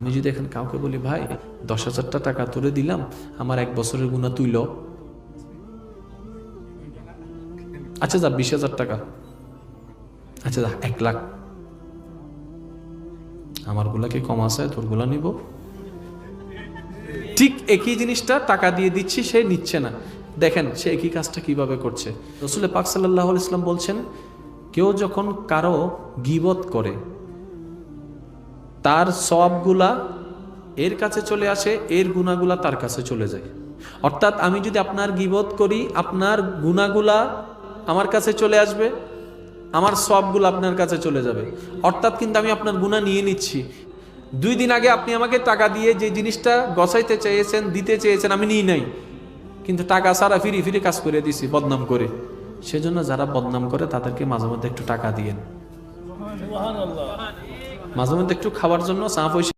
আমি যদি এখন কাউকে বলি ভাই 10,000 টাকা তোরে দিলাম, আমার 1 বছরের গুণা তুইল, আচ্ছা যা 20,000 টাকা, আচ্ছা যা 1 লাখ, আমার গুলা কি কম আছে, তোর গুলা নিব? ঠিক একই জিনিসটা টাকা দিয়ে দিচ্ছি, সে নিচ্ছে না। দেখেন সে একই কাজটা কিভাবে করছে। রাসূল পাক সাল্লাল্লাহু আলাইহি ওয়াসাল্লাম বলছেন, কেউ যখন কারো গীবত করে তার সওয়াবগুলা এর কাছে চলে আসে, এর গুনাহগুলা তার কাছে চলে যায়। অর্থাৎ আমি যদি আপনার গীবত করি, আপনার গুনাহগুলা আমার কাছে চলে আসবে, আমার সওয়াবগুলো আপনার কাছে চলে যাবে। অর্থাৎ কিন্তু আমি আপনার গুনাহ নিয়ে নিচ্ছি। 2 দিন আগে আপনি আমাকে টাকা দিয়ে যে জিনিসটা গছাইতে চেয়েছেন, দিতে চেয়েছেন, আমি নিই নাই, কিন্তু টাকা সারা ফিরি ফিরি কাজ করে দিছি বদনাম করে। সেজন্য যারা বদনাম করে তাদেরকে মাঝে মধ্যে একটু টাকা দিয়েন, মাঝে মধ্যে একটু খাওয়ার জন্য চা পয়সা